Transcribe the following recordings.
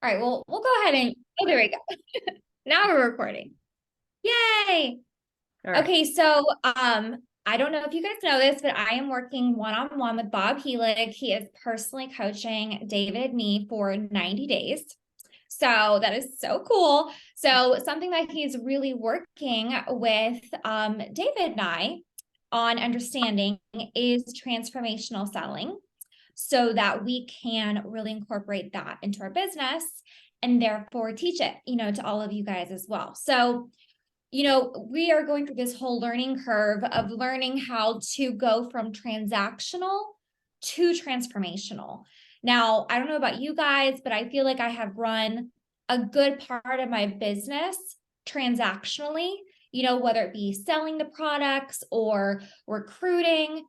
All right, well, we'll go ahead and, oh, there we go. Now we're recording. Yay. All right. Okay, so I don't know if you guys know this, but I am working one-on-one with Bob Helig. He is personally coaching David and me for 90 days. So that is so cool. So something that he's really working with David and I on understanding is transformational selling, so that we can really incorporate that into our business and therefore teach it, to all of you guys as well. So, we are going through this whole learning curve of learning how to go from transactional to transformational. Now, I don't know about you guys, but I feel like I have run a good part of my business transactionally, whether it be selling the products or recruiting.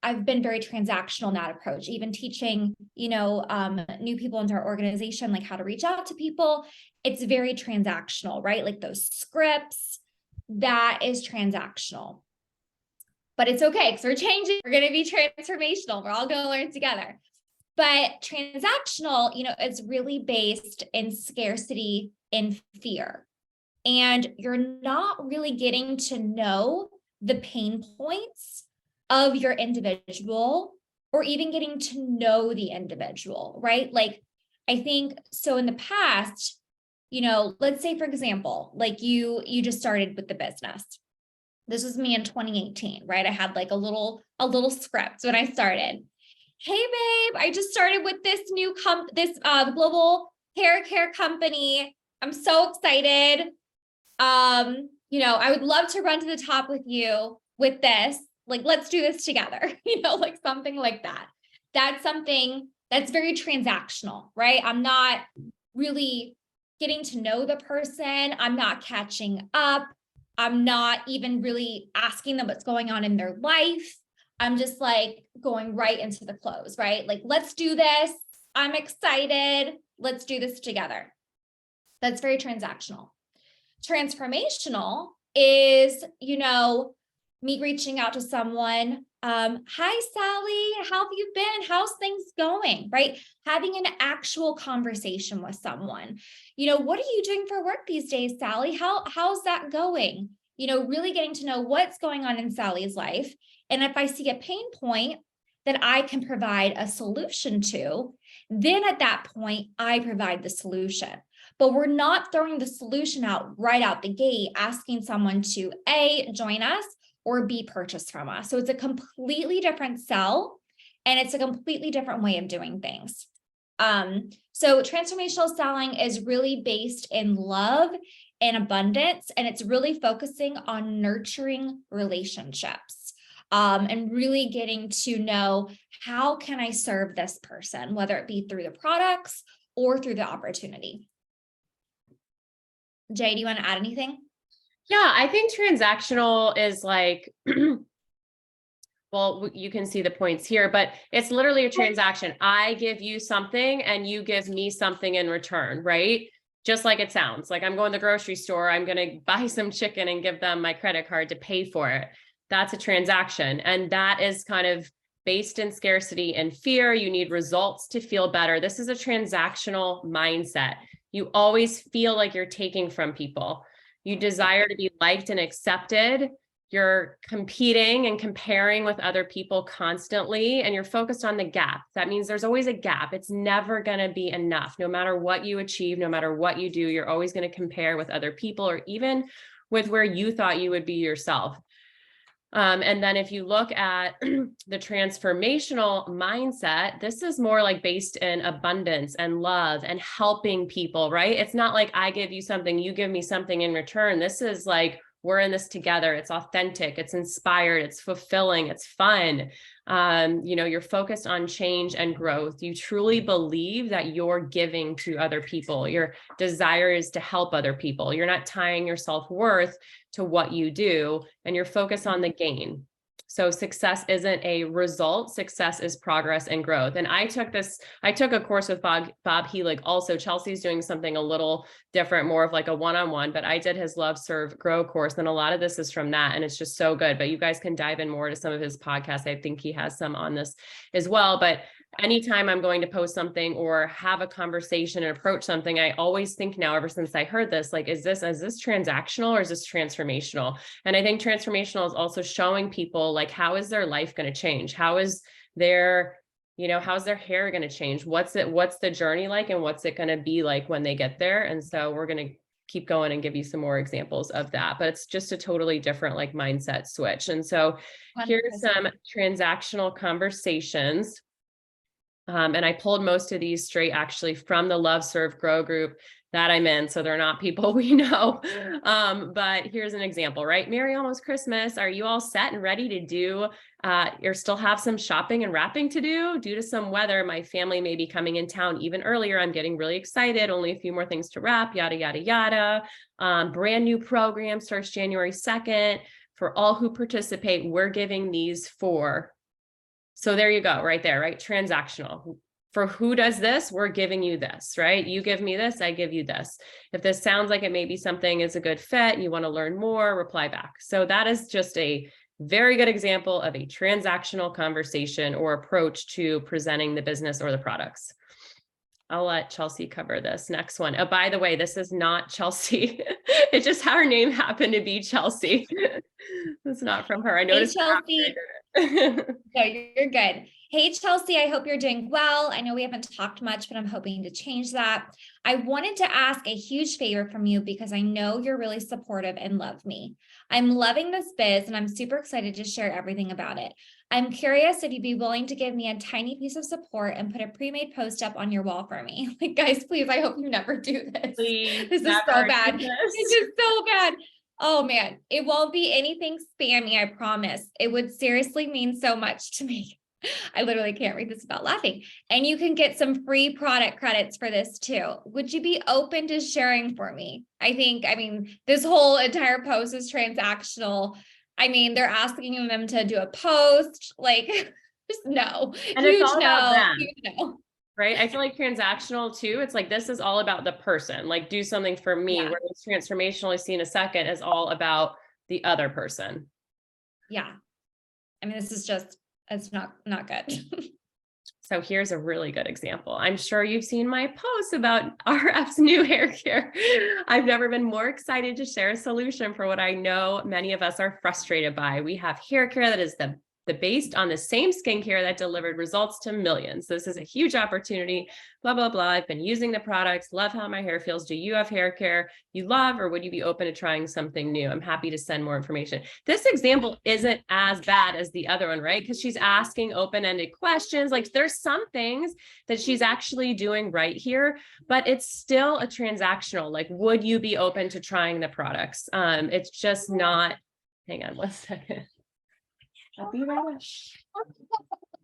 I've been very transactional in that approach, even teaching, new people into our organization, like how to reach out to people. It's very transactional, right? Like those scripts, that is transactional. But it's okay because we're changing. We're going to be transformational. We're all going to learn together. But transactional, it's really based in scarcity and fear. And you're not really getting to know the pain points of your individual, or even getting to know the individual, right? Like, I think so in the past, let's say, for example, like you just started with the business. This was me in 2018, right? I had like a little script when I started. Hey babe, I just started with this new global hair care company. I'm so excited. I would love to run to the top with you with this. Like, let's do this together, like something like that. That's something that's very transactional, right? I'm not really getting to know the person. I'm not catching up. I'm not even really asking them what's going on in their life. I'm just like going right into the close, right? Like, let's do this. I'm excited. Let's do this together. That's very transactional. Transformational is, me reaching out to someone. Hi, Sally, how have you been? How's things going? Right? Having an actual conversation with someone. What are you doing for work these days, Sally? How's that going? Really getting to know what's going on in Sally's life. And if I see a pain point that I can provide a solution to, then at that point, I provide the solution. But we're not throwing the solution out right out the gate, asking someone to A, join us, or B, purchase from us. So it's a completely different sell, and it's a completely different way of doing things. So transformational selling is really based in love and abundance, and it's really focusing on nurturing relationships, and really getting to know, how can I serve this person, whether it be through the products or through the opportunity. Jay, do you want to add anything? Yeah, I think transactional is like, well, you can see the points here, but it's literally a transaction. I give you something and you give me something in return, right? Just like it sounds. Like, I'm going to the grocery store, I'm going to buy some chicken and give them my credit card to pay for it. That's a transaction. And that is kind of based in scarcity and fear. You need results to feel better. This is a transactional mindset. You always feel like you're taking from people. You desire to be liked and accepted. You're competing and comparing with other people constantly, and you're focused on the gap. That means there's always a gap. It's never going to be enough. No matter what you achieve, no matter what you do, you're always going to compare with other people, or even with where you thought you would be yourself. And then if you look at the transformational mindset, this is more like based in abundance and love and helping people, right? It's not like I give you something, you give me something in return. This is like, we're in this together. It's authentic, it's inspired, it's fulfilling, it's fun. You're focused on change and growth. You truly believe that you're giving to other people. Your desire is to help other people. You're not tying your self-worth to what you do, and you're focused on the gain. So success isn't a result. Success is progress and growth. And I took a course with Bob Helig. Also, Chelsea's doing something a little different, more of like a one-on-one, but I did his Love, Serve, Grow course. And a lot of this is from that. And it's just so good. But you guys can dive in more to some of his podcasts. I think he has some on this as well. But anytime I'm going to post something or have a conversation and approach something, I always think now, ever since I heard this, like, is this transactional or is this transformational? And I think transformational is also showing people, like, how is their life going to change? How is their, how's their hair going to change? What's the journey like? And what's it going to be like when they get there? And so we're going to keep going and give you some more examples of that, but it's just a totally different like mindset switch. And so here's some transactional conversations. And I pulled most of these straight actually from the Love, Serve, Grow group that I'm in. So they're not people we know. But here's an example, right? Merry almost Christmas. Are you all set and ready to do, or still have some shopping and wrapping to do? Due to some weather, my family may be coming in town even earlier. I'm getting really excited. Only a few more things to wrap, yada, yada, yada. Brand new program starts January 2nd. For all who participate, we're giving these for. So there you go, right there, right? Transactional. For who does this, we're giving you this, right? You give me this, I give you this. If this sounds like it may be something is a good fit, you want to learn more, reply back. So that is just a very good example of a transactional conversation or approach to presenting the business or the products. I'll let Chelsea cover this next one. Oh, by the way, this is not Chelsea. It's just how her name happened to be Chelsea. It's not from her. I noticed. Hey, Chelsea. No, you're good. Hey, Chelsea, I hope you're doing well. I know we haven't talked much, but I'm hoping to change that. I wanted to ask a huge favor from you because I know you're really supportive and love me. I'm loving this biz and I'm super excited to share everything about it. I'm curious if you'd be willing to give me a tiny piece of support and put a pre-made post up on your wall for me. Like, guys, please, I hope you never do this. Please, this is so bad. This is so bad. Oh man, it won't be anything spammy, I promise. It would seriously mean so much to me. I literally can't read this without laughing. And you can get some free product credits for this too. Would you be open to sharing for me? I mean, this whole entire post is transactional. I mean, they're asking them to do a post, like, just no. And huge it's all about them. Huge no. Right? I feel like transactional too, it's like, this is all about the person, like do something for me, Yeah. whereas transformational, I see in a second, is all about the other person. Yeah. I mean, this is just, it's not good. So here's a really good example. I'm sure you've seen my posts about RF's new hair care. I've never been more excited to share a solution for what I know many of us are frustrated by. We have hair care that is the based on the same skincare that delivered results to millions. This is a huge opportunity, blah, blah, blah. I've been using the products, love how my hair feels. Do you have hair care you love, or would you be open to trying something new? I'm happy to send more information. This example isn't as bad as the other one, right? Because she's asking open-ended questions. Like, there's some things that she's actually doing right here, but it's still a transactional. Like, would you be open to trying the products? It's just not, hang on one second. I'll be right back.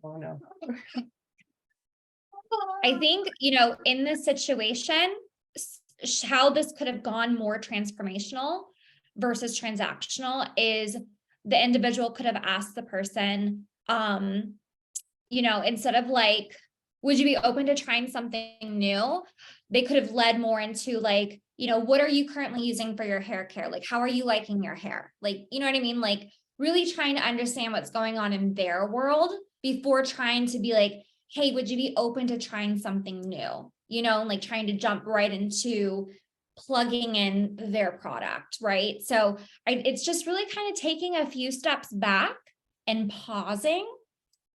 Oh no. I think, in this situation, how this could have gone more transformational versus transactional is the individual could have asked the person, instead of like, would you be open to trying something new? They could have led more into like, what are you currently using for your hair care? Like, how are you liking your hair? Like, you know what I mean? Like, really trying to understand what's going on in their world before trying to be like, hey, would you be open to trying something new? Like trying to jump right into plugging in their product, right? So it's just really kind of taking a few steps back and pausing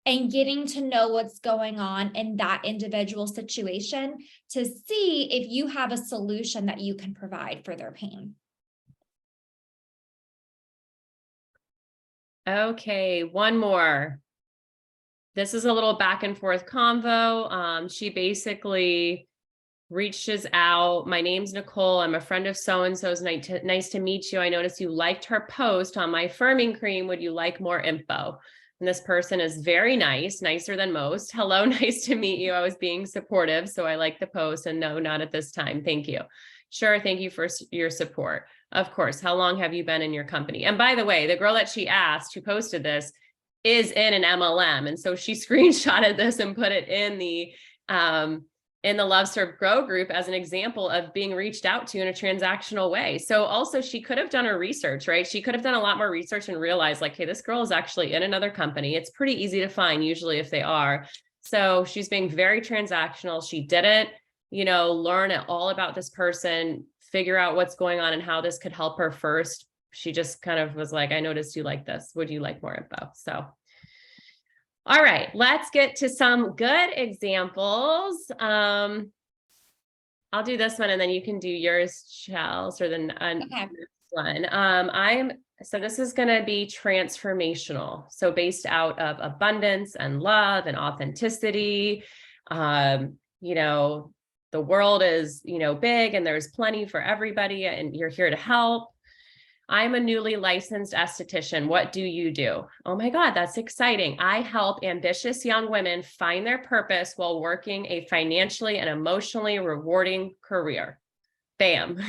and getting to know what's going on in that individual situation to see if you have a solution that you can provide for their pain. Okay, one more. This is a little back and forth convo. She basically reaches out. My name's Nicole. I'm a friend of so-and-so's. Nice to meet you. I noticed you liked her post on my firming cream. Would you like more info? And this person is very nice, nicer than most. Hello, nice to meet you. I was being supportive, so I like the post, and no, not at this time. Thank you. Sure, thank you for your support. Of course. How long have you been in your company? And by the way, the girl that she asked who posted this is in an MLM. And so she screenshotted this and put it in the Love, Serve, Grow group as an example of being reached out to in a transactional way. So also she could have done her research, right? She could have done a lot more research and realized like, hey, this girl is actually in another company. It's pretty easy to find usually if they are. So she's being very transactional. She didn't, learn all about this person, figure out what's going on and how this could help her first. She just kind of was like, I noticed you like this. Would you like more info? So, all right, let's get to some good examples. I'll do this one and then you can do yours, Chels, or the next one. So this is going to be transformational. So based out of abundance and love and authenticity. The world is, big and there's plenty for everybody and you're here to help. I'm a newly licensed esthetician. What do you do? Oh my God, that's exciting. I help ambitious young women find their purpose while working a financially and emotionally rewarding career. Bam.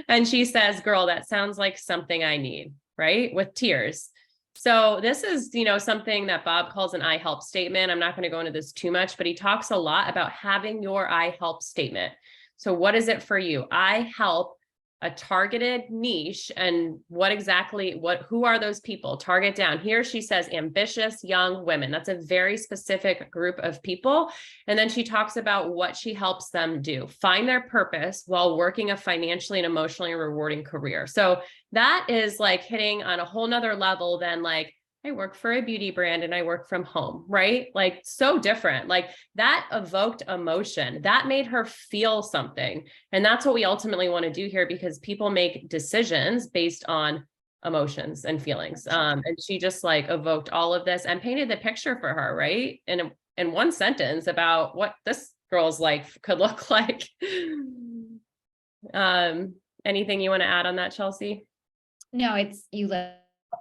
And she says, girl, that sounds like something I need, right? With tears. So this is, something that Bob calls an I help statement. I'm not going to go into this too much, but he talks a lot about having your I help statement. So what is it for you? I help a targeted niche, and who are those people? Target down. Here she says ambitious young women. That's a very specific group of people. And then she talks about what she helps them do. Find their purpose while working a financially and emotionally rewarding career. So that is like hitting on a whole nother level than like, I work for a beauty brand and I work from home, right? Like so different. Like that evoked emotion. That made her feel something. And that's what we ultimately want to do here, because people make decisions based on emotions and feelings. And she just like evoked all of this and painted the picture for her, right? In one sentence about what this girl's life could look like. Anything you want to add on that, Chelsea? No, you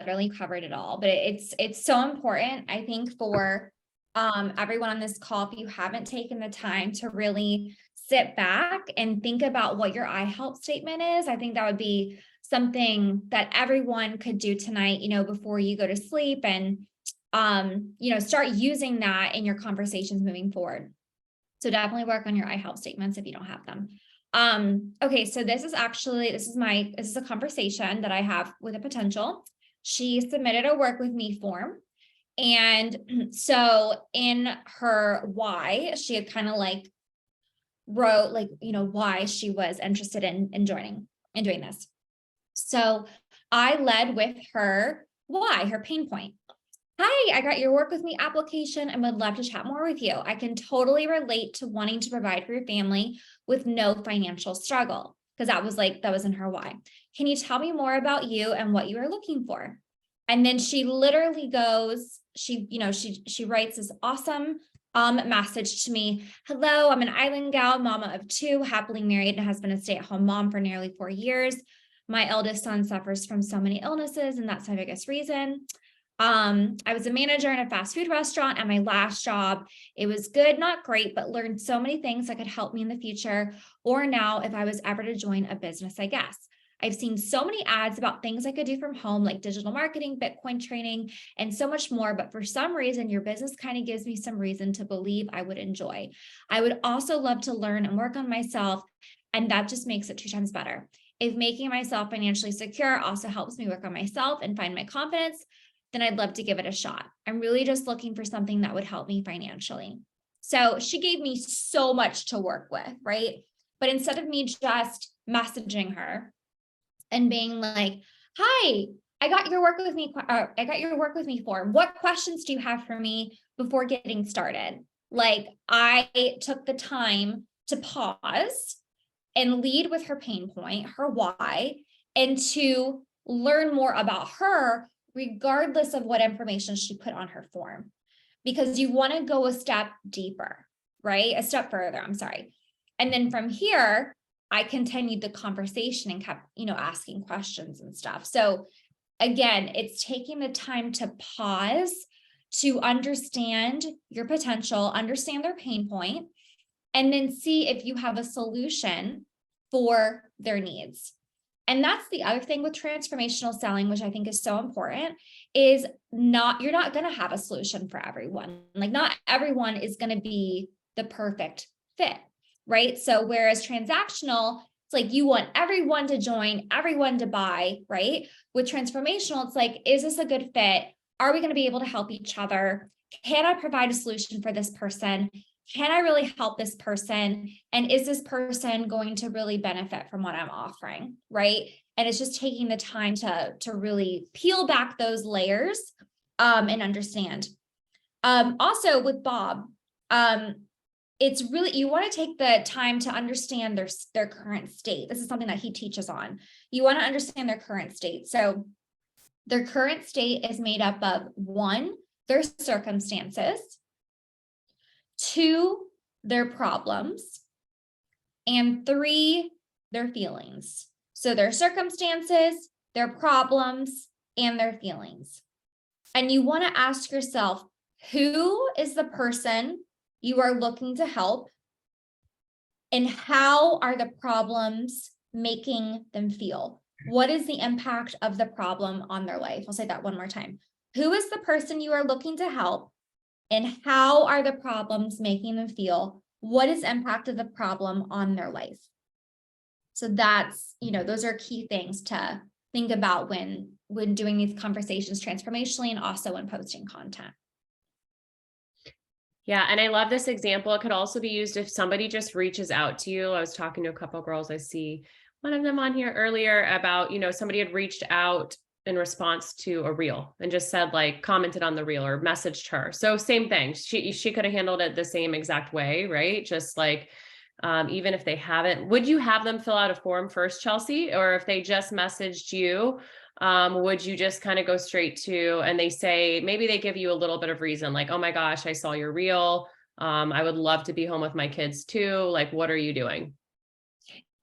literally covered it all, but it's so important, I think, for everyone on this call. If you haven't taken the time to really sit back and think about what your I help statement is, I think that would be something that everyone could do tonight, before you go to sleep, and start using that in your conversations moving forward. So definitely work on your I help statements if you don't have them. Okay, so this is a conversation that I have with a potential. She submitted a work with me form. And so in her why, she had kind of like wrote why she was interested in joining and doing this. So I led with her why, her pain point. Hi, I got your work with me application and would love to chat more with you. I can totally relate to wanting to provide for your family with no financial struggle, because that was in her why. Can you tell me more about you and what you are looking for? And then she literally goes, she writes this awesome message to me. Hello, I'm an island gal, mama of 2, happily married, and has been a stay-at-home mom for nearly 4 years. My eldest son suffers from so many illnesses, and that's my biggest reason. I was a manager in a fast food restaurant at my last job. It was good, not great, but learned so many things that could help me in the future, or now if I was ever to join a business, I guess. I've seen so many ads about things I could do from home, like digital marketing, Bitcoin training, and so much more. But for some reason, your business kind of gives me some reason to believe I would enjoy. I would also love to learn and work on myself, and that just makes it 2 times better. If making myself financially secure also helps me work on myself and find my confidence, then I'd love to give it a shot. I'm really just looking for something that would help me financially. So she gave me so much to work with, right? But instead of me just messaging her and being like, hi, I got your work with me form. What questions do you have for me before getting started? Like, I took the time to pause and lead with her pain point, her why, and to learn more about her, regardless of what information she put on her form, because you want to go a step deeper, right? A step further, I'm sorry. And then from here, I continued the conversation and kept, asking questions and stuff. So again, it's taking the time to pause, to understand your potential, understand their pain point, and then see if you have a solution for their needs. And that's the other thing with transformational selling, which I think is so important, is you're not going to have a solution for everyone. Like, not everyone is going to be the perfect fit, right? So whereas transactional, it's like you want everyone to join, everyone to buy, right? With transformational, it's like, is this a good fit? Are we going to be able to help each other? can I provide a solution for this person? Can I really help this person? And is this person going to really benefit from what I'm offering, right? And it's just taking the time to really peel back those layers and understand. Also with Bob, it's really, you want to take the time to understand their current state. This is something that he teaches on. You want to understand their current state. So their current state is made up of 1, their circumstances, 2, their problems, and 3, their feelings. So their circumstances, their problems, and their feelings. And you want to ask yourself, who is the person you are looking to help? And how are the problems making them feel? What is the impact of the problem on their life? I'll say that one more time. Who is the person you are looking to help? And how are the problems making them feel? What is the impact of the problem on their life? So that's, those are key things to think about when doing these conversations transformationally and also when posting content. Yeah. And I love this example. It could also be used if somebody just reaches out to you. I was talking to a couple of girls. I see one of them on here earlier about, somebody had reached out in response to a reel and just said, like, commented on the reel or messaged her. So same thing. She could have handled it the same exact way, right? Just like, even if they haven't, would you have them fill out a form first, Chelsea? Or if they just messaged you, would you just kind of go straight to, and they say, maybe they give you a little bit of reason, like, oh my gosh, I saw your reel. I would love to be home with my kids too. Like, what are you doing?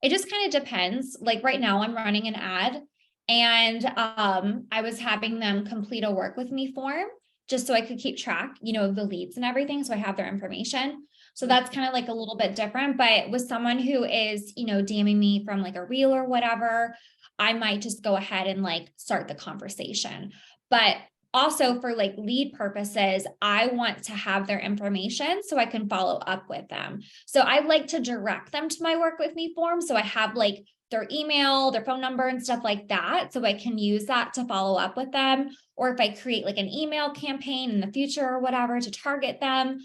It just kind of depends. Like right now I'm running an ad and I was having them complete a work with me form just so I could keep track, of the leads and everything. So I have their information. So that's kind of like a little bit different, but with someone who is, DMing me from like a reel or whatever, I might just go ahead and like start the conversation. But also for like lead purposes, I want to have their information so I can follow up with them. So I like to direct them to my work with me form. So I have like their email, their phone number and stuff like that. So I can use that to follow up with them. Or if I create like an email campaign in the future or whatever to target them,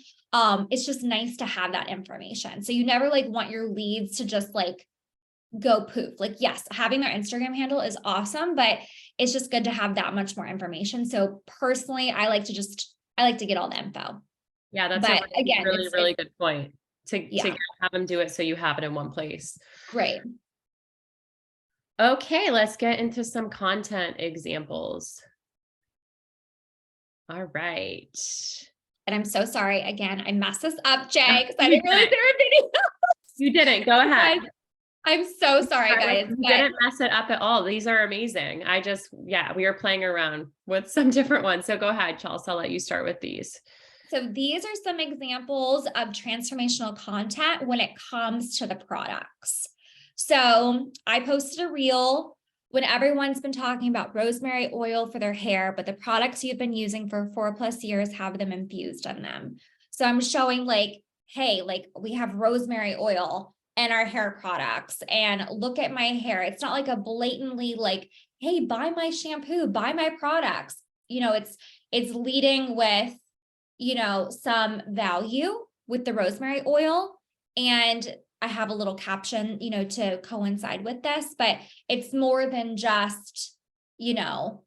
it's just nice to have that information. So you never like want your leads to just like go poof. Like, yes, having their Instagram handle is awesome, but it's just good to have that much more information. So personally, I like to get all the info. Yeah, that's but a again, really good point to yeah, have them do it so you have it in one place. great. Okay, let's get into some content examples. All right. And I'm so sorry again, I messed this up, Jay, because I didn't realize there were videos. You didn't. Go ahead. I'm so sorry, guys. You didn't mess it up at all. These are amazing. We are playing around with some different ones. So go ahead, Chelsea. I'll let you start with these. So these are some examples of transformational content when it comes to the products. So I posted a reel when everyone's been talking about rosemary oil for their hair, but the products you've been using for 4+ years have them infused in them. So I'm showing like, hey, like we have rosemary oil and our hair products, and look at my hair. It's not like a blatantly like, hey, buy my shampoo, buy my products. It's leading with, some value with the rosemary oil. And I have a little caption, to coincide with this, but it's more than just, a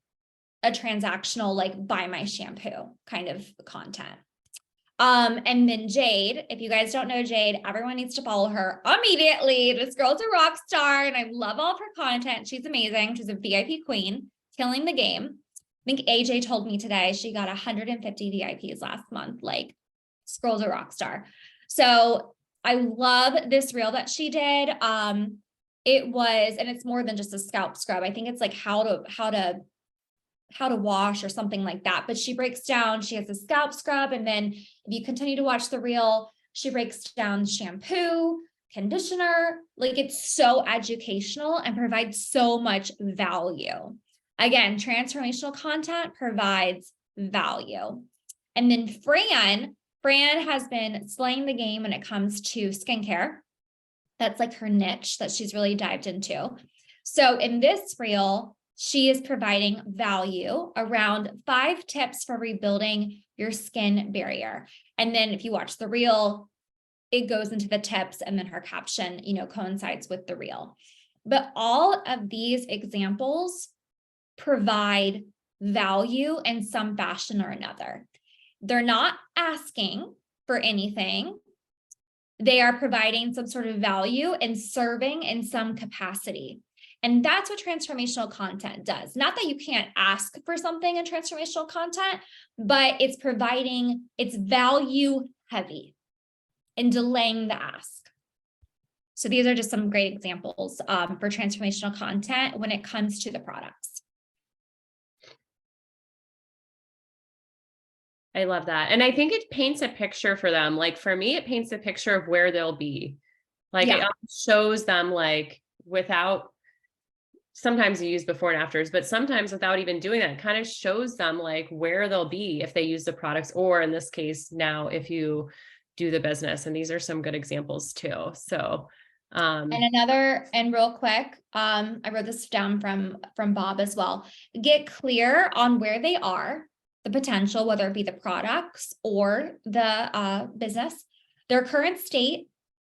transactional, like buy my shampoo kind of content. And then Jade, if you guys don't know Jade, everyone needs to follow her immediately. This girl's a rock star and I love all of her content. She's amazing. She's a VIP queen, killing the game. I think AJ told me today she got 150 VIPs last month. Like, this girl's a rock star. So I love this reel that she did. And it's more than just a scalp scrub. I think it's like how to wash or something like that. But she breaks down, she has a scalp scrub. And then if you continue to watch the reel, she breaks down shampoo, conditioner. Like, it's so educational and provides so much value. Again, transformational content provides value. And then Fran has been slaying the game when it comes to skincare. That's like her niche that she's really dived into. So in this reel, she is providing value around 5 tips for rebuilding your skin barrier. And then if you watch the reel, it goes into the tips, and then her caption, coincides with the reel. But all of these examples provide value in some fashion or another. They're not asking for anything. They are providing some sort of value and serving in some capacity. And that's what transformational content does. Not that you can't ask for something in transformational content, but it's value heavy and delaying the ask. So these are just some great examples for transformational content when it comes to the products. I love that. And I think it paints a picture for them. Like for me, it paints a picture of where they'll be. Like it shows them like without, sometimes you use before and afters, but sometimes without even doing that, it kind of shows them like where they'll be if they use the products, or in this case now, if you do the business. And these are some good examples too. So, and real quick, I wrote this down from Bob as well. Get clear on where they are, the potential, whether it be the products or the business, their current state,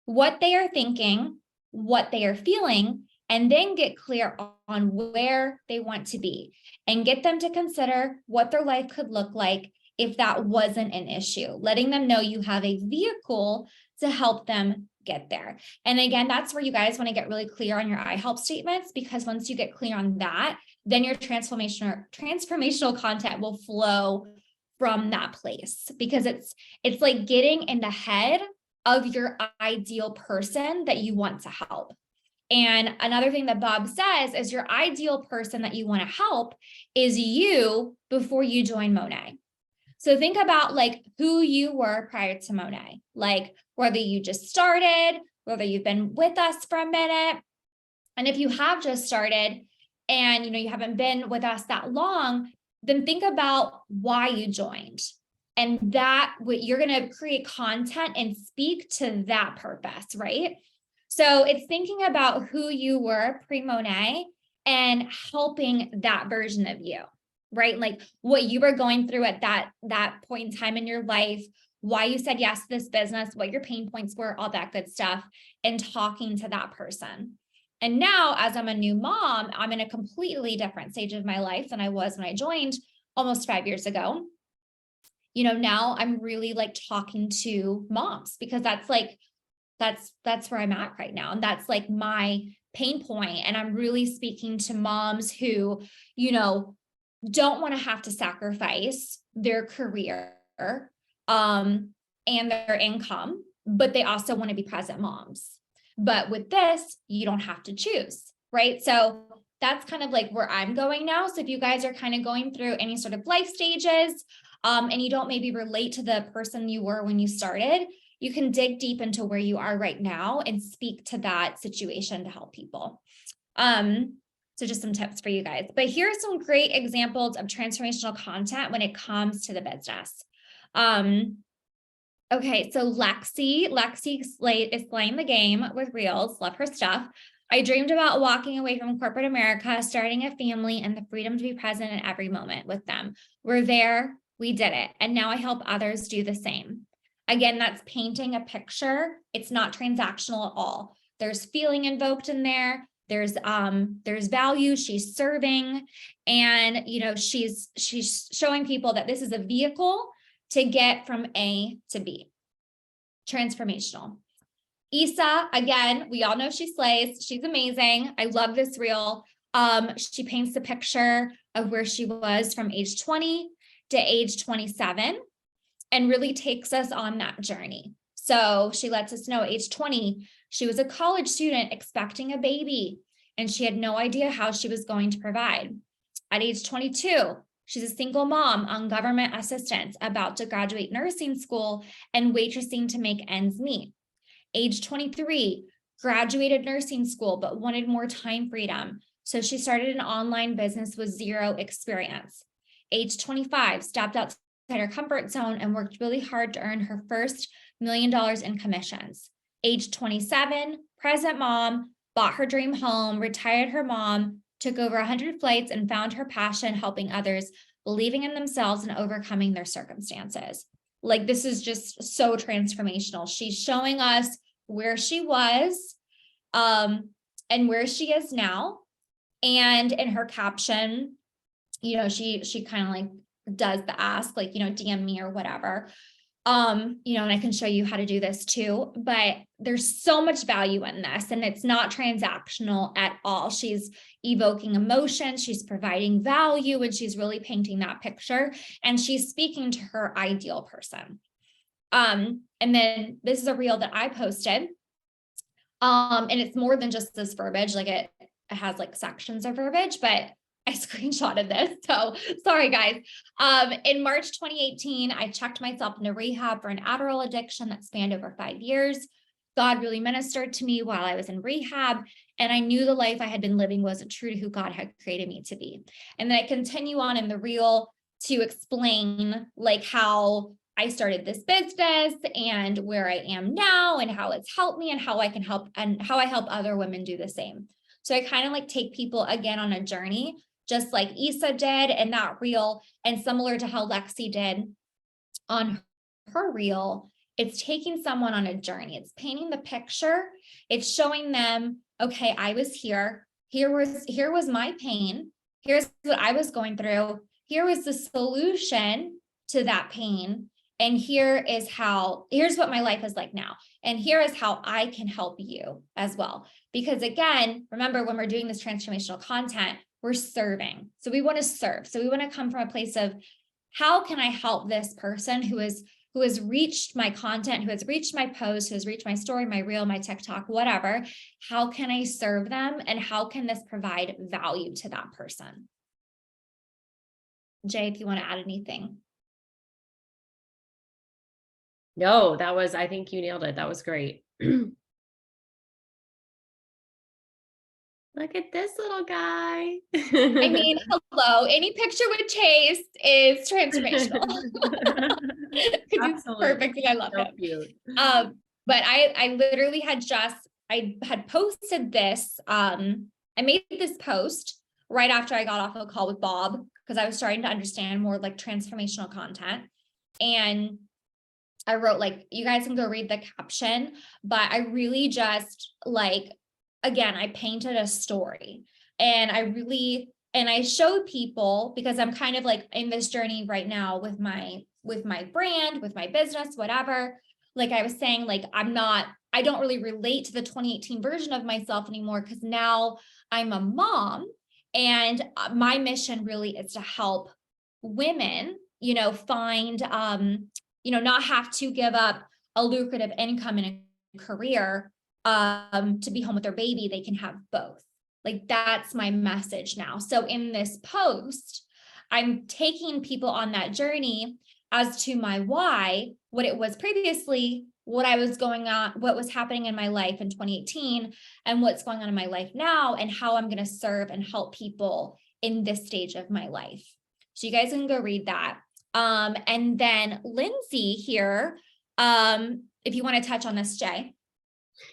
what they are thinking, what they are feeling, and then get clear on where they want to be and get them to consider what their life could look like if that wasn't an issue, letting them know you have a vehicle to help them get there. And again, that's where you guys want to get really clear on your I help statements, because once you get clear on that, then your transformational content will flow from that place, because it's like getting in the head of your ideal person that you want to help. And another thing that Bob says is your ideal person that you want to help is you before you join Monet. So think about like who you were prior to Monet, like whether you just started, whether you've been with us for a minute. And if you have just started and you haven't been with us that long, then think about why you joined. And that you're going to create content and speak to that purpose, right? So it's thinking about who you were pre-Monet and helping that version of you, right? Like what you were going through at that point in time in your life, why you said yes to this business, what your pain points were, all that good stuff, and talking to that person. And now, as I'm a new mom, I'm in a completely different stage of my life than I was when I joined almost 5 years ago. Now I'm really like talking to moms, because that's where I'm at right now. And that's like my pain point. And I'm really speaking to moms who, don't want to have to sacrifice their career and their income, but they also want to be present moms. But with this, you don't have to choose, right? So that's kind of like where I'm going now. So if you guys are kind of going through any sort of life stages, and you don't maybe relate to the person you were when you started, you can dig deep into where you are right now and speak to that situation to help people. So just some tips for you guys. But here are some great examples of transformational content when it comes to the business. Okay, so Lexi is playing the game with Reels. Love her stuff. I dreamed about walking away from corporate America, starting a family, and the freedom to be present in every moment with them. We're there, we did it, and now I help others do the same. Again, that's painting a picture. It's not transactional at all. There's feeling invoked in there. There's value she's serving, and she's showing people that this is a vehicle to get from A to B. Transformational. Issa, again, we all know she slays. She's amazing. I love this reel. She paints the picture of where she was from age 20 to age 27 and really takes us on that journey. So she lets us know age 20, she was a college student expecting a baby, and she had no idea how she was going to provide. At age 22, she's a single mom on government assistance, about to graduate nursing school and waitressing to make ends meet. Age 23, graduated nursing school, but wanted more time freedom. So she started an online business with zero experience. Age 25, stepped outside her comfort zone and worked really hard to earn her first $1 million in commissions. Age 27, present mom, bought her dream home, retired her mom, took over 100 flights, and found her passion helping others, believing in themselves and overcoming their circumstances. Like, this is just so transformational. She's showing us where she was, and where she is now. And in her caption, you know, she kind of like does the ask, like, you know, DM me or whatever. You know, and I can show you how to do this too, but there's so much value in this, and it's not transactional at all. She's evoking emotion, she's providing value, and she's really painting that picture, and she's speaking to her ideal person. And then this is a reel that I posted. And it's more than just this verbiage, like it has like sections of verbiage, but I screenshotted this. So sorry, guys. In March 2018, I checked myself into rehab for an Adderall addiction that spanned over 5 years. God really ministered to me while I was in rehab, and I knew the life I had been living wasn't true to who God had created me to be. And then I continue on in the reel to explain like how I started this business and where I am now and how it's helped me and how I can help and how I help other women do the same. So I kind of like take people again on a journey, just like Issa did in that reel, and similar to how Lexi did on her reel. It's taking someone on a journey. It's painting the picture. It's showing them, okay, I was here. Here was my pain. Here's what I was going through. Here was the solution to that pain. And here's what my life is like now. And here is how I can help you as well. Because again, remember, when we're doing this transformational content, we're serving. So we want to serve. So we want to come from a place of, how can I help this person who has reached my content, who has reached my post, who has reached my story, my reel, my TikTok, whatever. How can I serve them? And how can this provide value to that person? Jay, if you want to add anything. No, I think you nailed it. That was great. Look at this little guy. I mean, hello, any picture with Chase is transformational. It's perfect and I love him. Cute. But I literally had posted this. I made this post right after I got off a call with Bob, because I was starting to understand more like transformational content. And I wrote, like, you guys can go read the caption, but I really just like, again, I painted a story, and I showed people, because I'm kind of like in this journey right now with my brand, with my business, whatever. Like I was saying, like, I don't really relate to the 2018 version of myself anymore, because now I'm a mom, and my mission really is to help women, you know, find, you know, not have to give up a lucrative income in a career to be home with their baby. They can have both. Like, that's my message now. So in this post, I'm taking people on that journey as to my why, what it was previously, what I was going on, what was happening in my life in 2018, and what's going on in my life now, and how I'm going to serve and help people in this stage of my life. So you guys can go read that. And then Lindsay here, if you want to touch on this, Jay.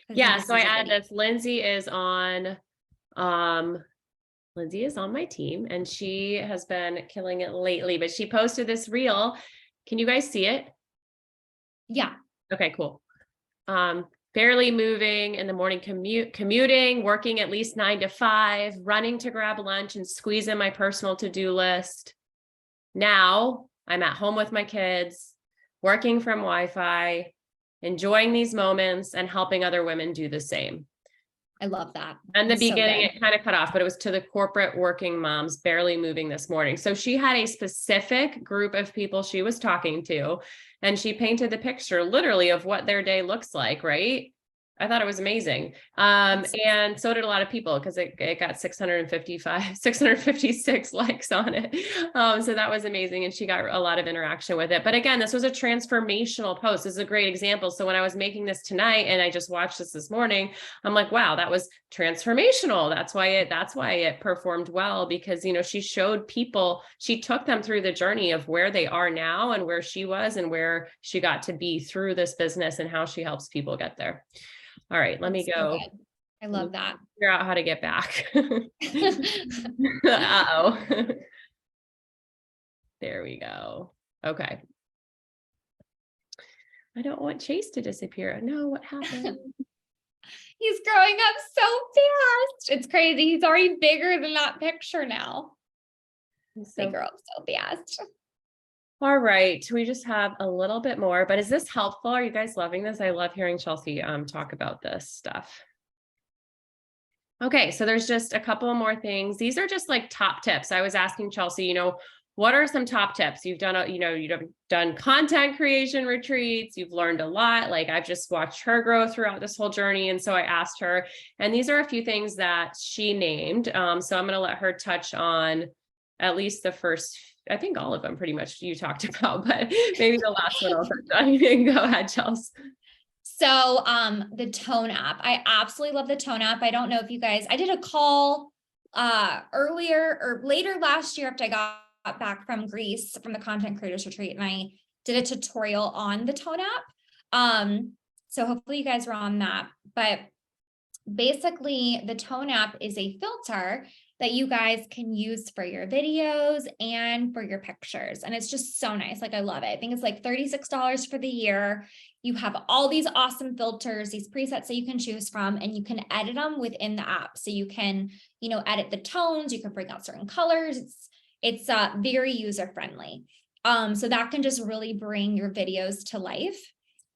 Yeah, so I added this. Lindsay is on my team, and she has been killing it lately, but she posted this reel. Can you guys see it? Yeah. Okay, cool. Barely moving in the morning, commuting, working at least 9 to 5, running to grab lunch and squeeze in my personal to-do list. Now I'm at home with my kids, working from Wi-Fi, enjoying these moments, and helping other women do the same. I love that. And the beginning, it kind of cut off, but it was to the corporate working moms barely moving this morning. So she had a specific group of people she was talking to, and she painted the picture literally of what their day looks like, right? I thought it was amazing. And so did a lot of people, because it got 656 likes on it. So that was amazing. And she got a lot of interaction with it. But again, this was a transformational post. This is a great example. So when I was making this tonight, and I just watched this morning, I'm like, wow, that was transformational. That's why it performed well, because, you know, she showed people, she took them through the journey of where they are now and where she was and where she got to be through this business and how she helps people get there. All right, let me go I love that. Figure out how to get back. Uh-oh. There we go. Okay. I don't want Chase to disappear. No, what happened? He's growing up so fast. It's crazy. He's already bigger than that picture now. They grow up so fast. All right. We just have a little bit more, but is this helpful? Are you guys loving this? I love hearing Chelsea talk about this stuff. Okay. So there's just a couple more things. These are just like top tips. I was asking Chelsea, what are some top tips? You've done, you've done content creation retreats. You've learned a lot. Like I've just watched her grow throughout this whole journey. And so I asked her, and these are a few things that she named. So I'm going to let her touch on at least the first, I think all of them pretty much you talked about, but maybe the last one I'll touch on. Go ahead, Chelsea. So the Tone app, I absolutely love the Tone app. I don't know if you guys, I did a call earlier or later last year after I got back from Greece from the content creators retreat, and I did a tutorial on the Tone app. So hopefully you guys were on that, but basically the Tone app is a filter that you guys can use for your videos and for your pictures. And it's just so nice. Like I love it. I think it's like $36 for the year. You have all these awesome filters, these presets that you can choose from, and you can edit them within the app. So you can, edit the tones, you can bring out certain colors. It's very user-friendly. So that can just really bring your videos to life.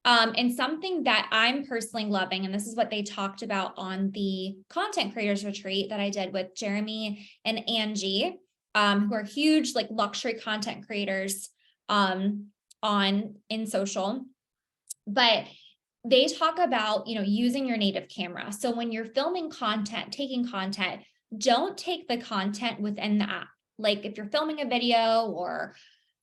And something that I'm personally loving, and this is what they talked about on the content creators retreat that I did with Jeremy and Angie, who are huge like luxury content creators in social. But they talk about, using your native camera. So when you're filming content, taking content, don't take the content within the app. Like if you're filming a video or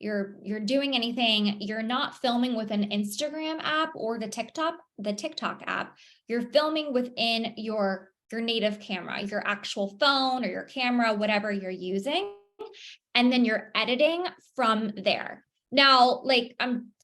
you're doing anything, you're not filming with an Instagram app or the TikTok app. You're filming within your native camera, your actual phone or your camera, whatever you're using. And then you're editing from there. Now, like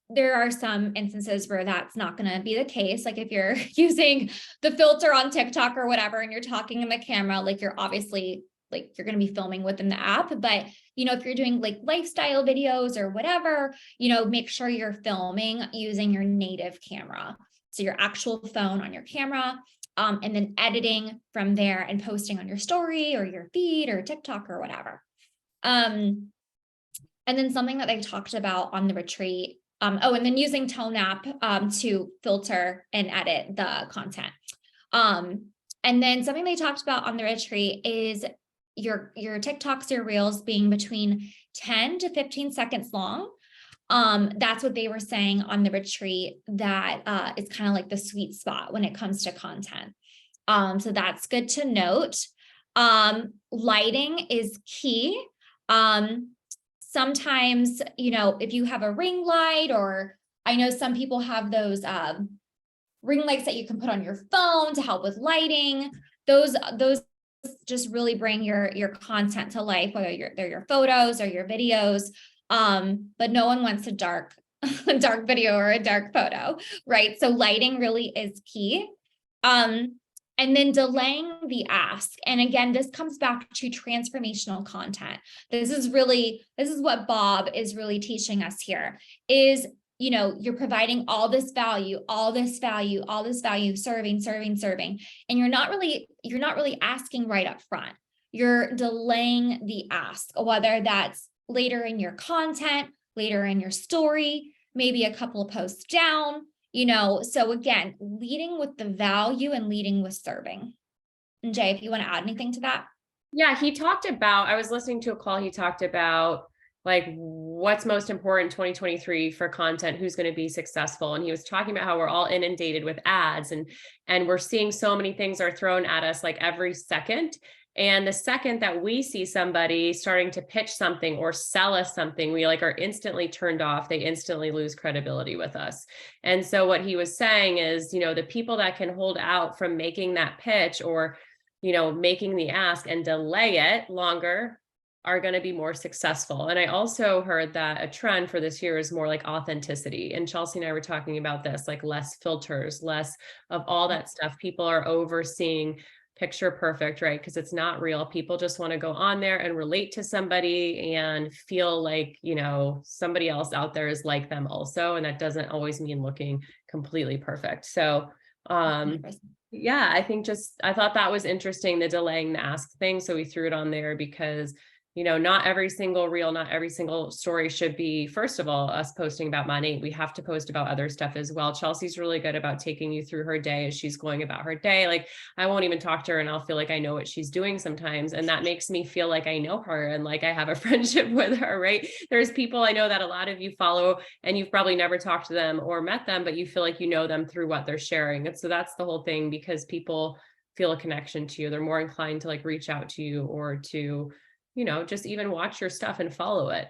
there are some instances where that's not going to be the case. Like if you're using the filter on TikTok or whatever, and you're talking in the camera, like you're obviously like you're going to be filming within the app. But, if you're doing like lifestyle videos or whatever, make sure you're filming using your native camera. So your actual phone on your camera, and then editing from there and posting on your story or your feed or TikTok or whatever. And then something that they talked about on the retreat, and then using Tone app to filter and edit the content. And then something they talked about on the retreat is your TikToks, your reels being between 10 to 15 seconds long. That's what they were saying on the retreat, that is kind of like the sweet spot when it comes to content. So that's good to note. Lighting is key. Sometimes, if you have a ring light, or I know some people have those ring lights that you can put on your phone to help with lighting, those just really bring your content to life, whether they're your photos or your videos. But no one wants a dark video or a dark photo, right? So lighting really is key. And then delaying the ask. And again, this comes back to transformational content. This is what Bob is really teaching us here is, you're providing all this value, serving. And you're not really asking right up front. You're delaying the ask, whether that's later in your content, later in your story, maybe a couple of posts down, so again, leading with the value and leading with serving. And Jay, if you want to add anything to that. Yeah, I was listening to a call. He talked about like what's most important in 2023 for content, who's going to be successful. And he was talking about how we're all inundated with ads and we're seeing so many things are thrown at us like every second. And the second that we see somebody starting to pitch something or sell us something, we like are instantly turned off. They instantly lose credibility with us. And so what he was saying is, the people that can hold out from making that pitch or, making the ask and delay it longer, are going to be more successful. And I also heard that a trend for this year is more like authenticity. And Chelsea and I were talking about this, like less filters, less of all that stuff. People are overseeing picture perfect, right? Because it's not real. People just want to go on there and relate to somebody and feel like, you know, somebody else out there is like them also. And that doesn't always mean looking completely perfect. So, 100%. yeah, I think I thought that was interesting, the delaying the ask thing. So we threw it on there because, you know, not every single reel, not every single story should be, first of all, us posting about money. We have to post about other stuff as well. Chelsea's really good about taking you through her day as she's going about her day. Like, I won't even talk to her and I'll feel like I know what she's doing sometimes. And that makes me feel like I know her and like I have a friendship with her, right? There's people I know that a lot of you follow and you've probably never talked to them or met them, but you feel like you know them through what they're sharing. And so that's the whole thing, because people feel a connection to you. They're more inclined to like reach out to you or to, you know, just even watch your stuff and follow it.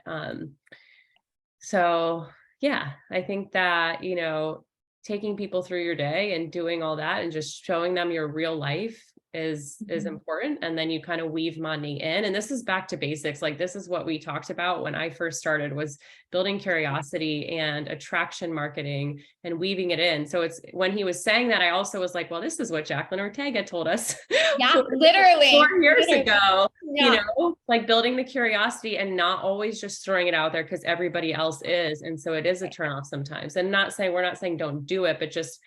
So yeah, I think that, you know, taking people through your day and doing all that and just showing them your real life is important. And then you kind of weave money in. And this is back to basics. Like, this is what we talked about when I first started, was building curiosity and attraction marketing and weaving it in. So it's, when he was saying that, I also was like, well, this is what Jacqueline Ortega told us Yeah, literally 4 years ago, Yeah. you know, like building the curiosity and not always just throwing it out there because everybody else is. And so it is a turnoff sometimes. And we're not saying don't do it, but just,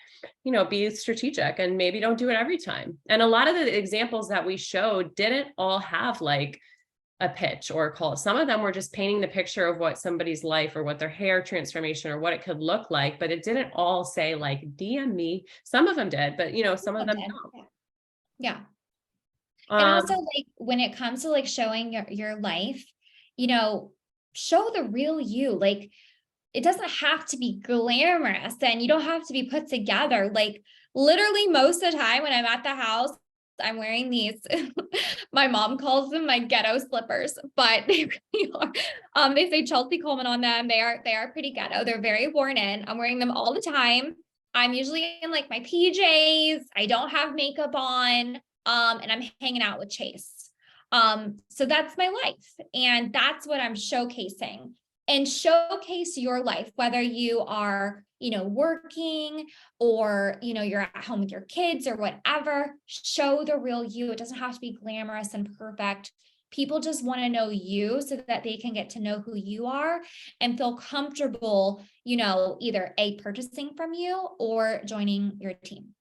you know, be strategic and maybe don't do it every time. And a lot of the examples that we showed didn't all have like a pitch or a call. Some of them were just painting the picture of what somebody's life or what their hair transformation or what it could look like, but it didn't all say like DM me. Some of them did, but you know, some of them don't. Yeah. And also, like, when it comes to like showing your life, you know, show the real you. Like, it doesn't have to be glamorous and you don't have to be put together. Like, literally most of the time when I'm at the house, I'm wearing these, my mom calls them my ghetto slippers, but they really are. They say Chelsea Coleman on them. They are pretty ghetto. They're very worn in. I'm wearing them all the time. I'm usually in like my PJs. I don't have makeup on. And I'm hanging out with Chase. So that's my life. And that's what I'm showcasing. And showcase your life, whether you are, you know, working or, you know, you're at home with your kids or whatever. Show the real you. It doesn't have to be glamorous and perfect. People just want to know you so that they can get to know who you are and feel comfortable, you know, either purchasing from you or joining your team.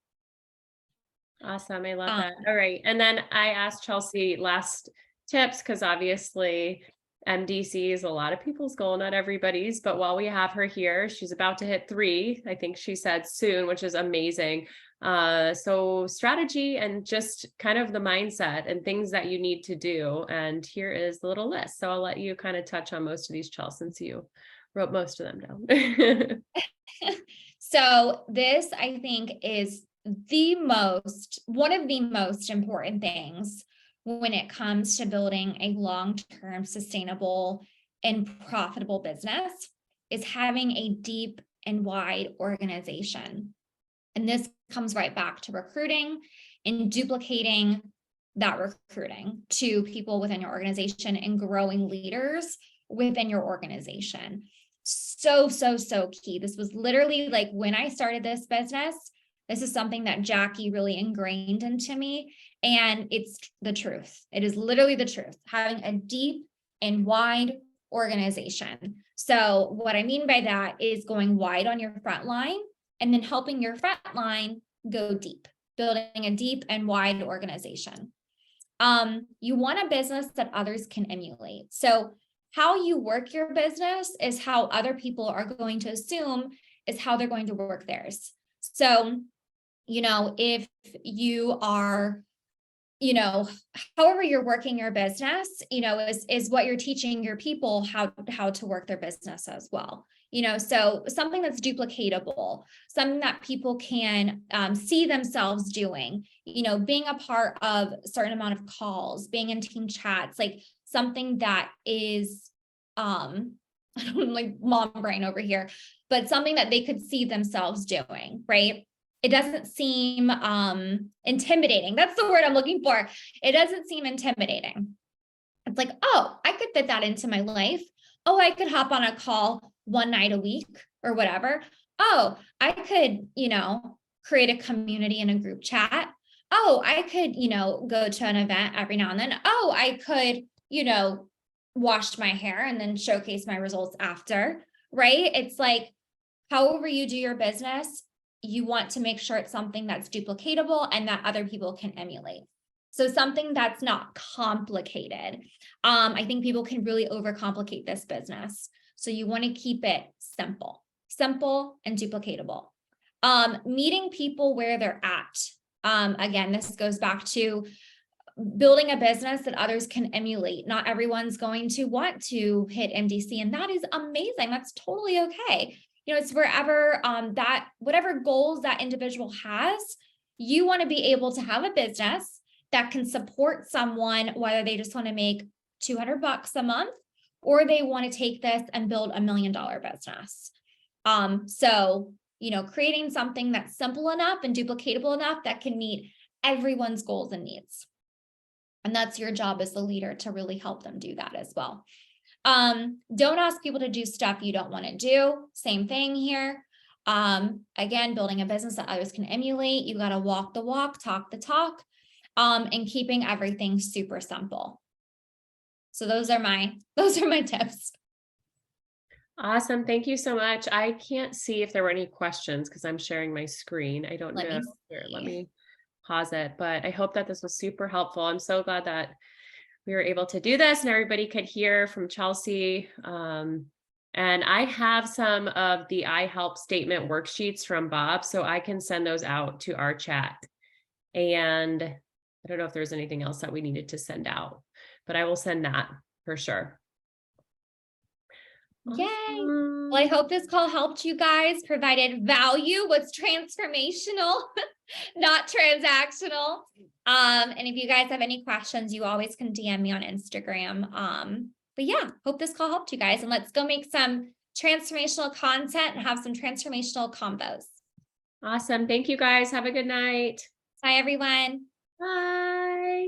Awesome. I love that. All right. And then I asked Chelsea last tips, because obviously MDC is a lot of people's goal, not everybody's, but while we have her here, she's about to hit 3, I think she said soon, which is amazing. So strategy and just kind of the mindset and things that you need to do. And here is the little list. So I'll let you kind of touch on most of these, Chelsea, since you wrote most of them down. So this, I think, is one of the most important things when it comes to building a long-term sustainable and profitable business, is having a deep and wide organization. And this comes right back to recruiting and duplicating that recruiting to people within your organization and growing leaders within your organization. So key. This was literally like when I started this business, this is something that Jackie really ingrained into me. And it's the truth. It is literally the truth, having a deep and wide organization. So what I mean by that is going wide on your front line and then helping your front line go deep, building a deep and wide organization. You want a business that others can emulate. So how you work your business is how other people are going to assume is how they're going to work theirs. So, you know, if you are, you know, however you're working your business, you know, is what you're teaching your people how to work their business as well. You know, so something that's duplicatable, something that people can see themselves doing, you know, being a part of a certain amount of calls, being in team chats, like something that is, I don't like mom brain over here, but something that they could see themselves doing, right? It doesn't seem intimidating. That's the word I'm looking for. It doesn't seem intimidating. It's like, oh, I could fit that into my life. Oh, I could hop on a call one night a week or whatever. Oh, I could, create a community in a group chat. Oh, I could, go to an event every now and then. Oh, I could, wash my hair and then showcase my results after, right? It's like, however you do your business, you want to make sure it's something that's duplicatable and that other people can emulate. So something that's not complicated. I think people can really overcomplicate this business. So you want to keep it simple and duplicatable. Meeting people where they're at. Again, this goes back to building a business that others can emulate. Not everyone's going to want to hit MDC, and that is amazing. That's totally okay. It's wherever that whatever goals that individual has, you want to be able to have a business that can support someone, whether they just want to make $200 a month or they want to take this and build $1 million business. So, creating something that's simple enough and duplicatable enough that can meet everyone's goals and needs. And that's your job as the leader to really help them do that as well. Don't ask people to do stuff you don't want to do. Same thing here. Again, building a business that others can emulate. You got to walk the walk, talk the talk, and keeping everything super simple. So those are my tips. Awesome. Thank you so much. I can't see if there were any questions because I'm sharing my screen. I don't know. Here, let me pause it, but I hope that this was super helpful. I'm so glad that we were able to do this and everybody could hear from Chelsea. And I have some of the I help statement worksheets from Bob, so I can send those out to our chat. And I don't know if there's anything else that we needed to send out, but I will send that for sure. Yay. Well, I hope this call helped you guys, provided value. What's transformational, not transactional. And if you guys have any questions, you always can DM me on Instagram. But yeah, hope this call helped you guys, and let's go make some transformational content and have some transformational combos. Awesome. Thank you guys. Have a good night. Bye, everyone. Bye.